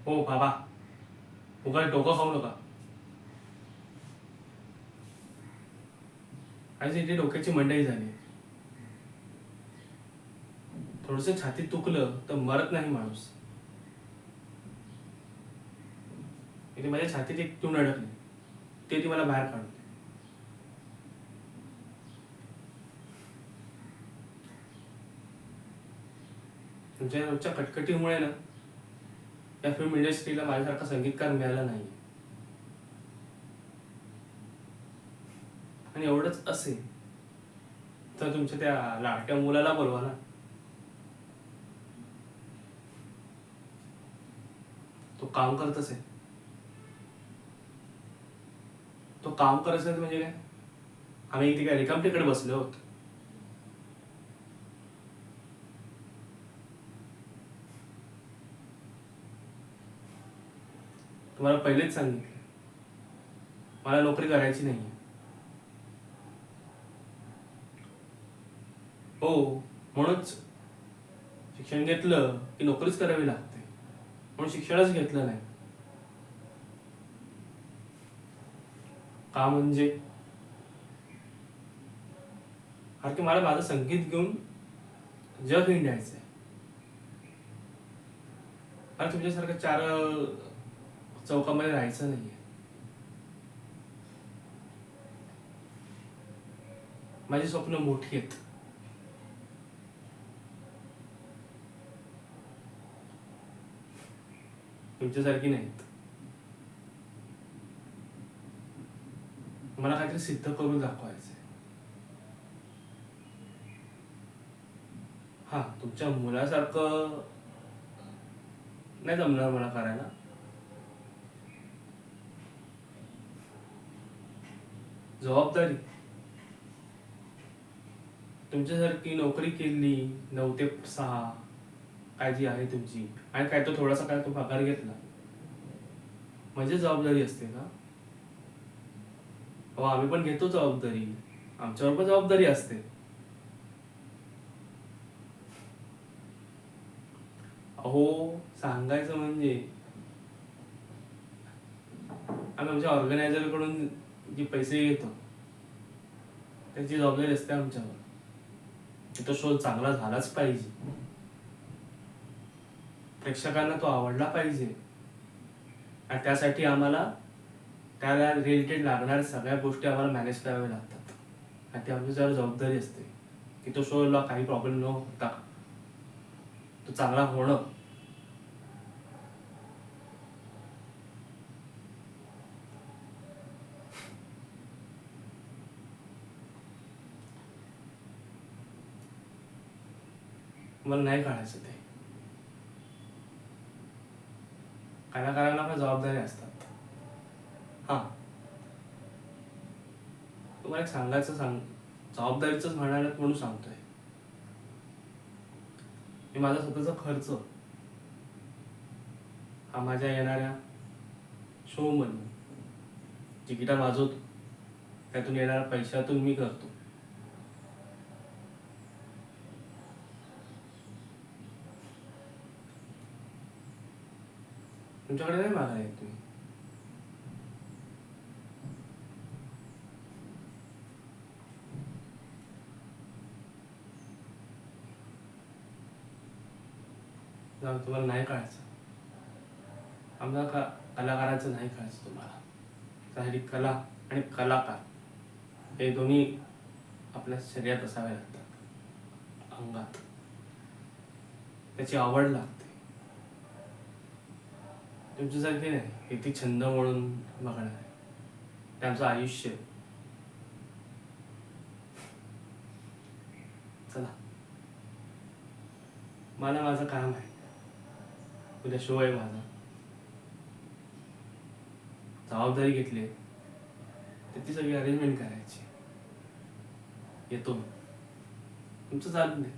हो बाबा, उगाच डोकं खाऊ नका. आणि इथे डोक्याची मंडई झाली. थोडस छातीत तुकलं तर मरत नाही माणूस. इथे माझ्या छातीत एक चून अडकली, ते ती मला बाहेर काढते. तुमच्या रोजच्या कटकटीमुळे ना या फिल्म इंडस्ट्रीला माझ्यासारखा संगीतकार मिळाला नाही. आणि एवढंच असेल तर तुमच्या त्या लाडक्या मुलाला बोलवा ना. तो काम करत असेल. तो काम करत असेल म्हणजे काय, आम्ही इथे काय रिकामटेकडे बसलो आहोत. तुम्हाला पहिलेच सांगितलं, मला नोकरी करायची नाही. हो, म्हणूनच शिक्षण घेतलं की नोकरीच करावी लागते, म्हणून शिक्षणच घेतलं नाही. का म्हणजे कारण की मला माझं संगीत घेऊन जग हिंडायचंय. मला तुमच्यासारखं चार चौकामध्ये राहायचं नाहीये. माझी स्वप्न मोठी आहेत. तुमच्यासारखी नाहीत. मला काहीतरी सिद्ध करून दाखवायचंय. हा, तुमच्या मुलासारखं नाही जमणार मला करायला. जबाबदारी तुमच्यासारखी नोकरी केली 9 ते 6 काय जी आहे तुमची, आणि काय तो थोडासा काय तो पगार घेतला म्हणजे जबाबदारी असते का? हो, आम्ही पण घेतो जबाबदारी, आमच्यावर पण जबाबदारी असते. अहो, सांगायचं म्हणजे आम्ही आमच्या ऑर्गनायझर कडून जे पैसे घेतो त्याची जबाबदारी असते आमच्यावर. तो शो चांगला झालाच पाहिजे, प्रेक्षकांना तो आवडला पाहिजे, आणि त्यासाठी आम्हाला त्याला रिलेटेड लागणाऱ्या सगळ्या गोष्टी आम्हाला मॅनेज कराव्या लागतात. आणि ती आमच्यावर जबाबदारी असते की तो शोला काही प्रॉब्लेम न होता तो चांगला होणं. मला नाही काढायचं ते. कलाकारांना पण जबाबदारी असतात. हा, तुम्हाला एक सांगायचं जबाबदारीच म्हणाल म्हणून सांगतोय मी. माझा स्वतःचा खर्च हा माझ्या येणाऱ्या शो मधून जी गिटार वाजवतो त्यातून येणाऱ्या पैशातून मी करतो. तुमच्याकडे नाही मागायला येत तुम्ही. तुम्हाला नाही कळायचं, आमच्या कलाकाराचं नाही कळायचं तुम्हाला. त्यासाठी कला आणि कलाकार हे दोन्ही आपल्या शरीरात असावे लागतात, अंगात. त्याची आवड लागते. तुमच्यासारखे नाही हे ती छंद म्हणून बघणार आहे, ते आमचं आयुष्य. चला, मला माझं काम आहे, उद्या शो आहे माझा. जबाबदारी घेतली, त्याची सगळी अरेंजमेंट करायची. येतो तुमचं चालू नाही.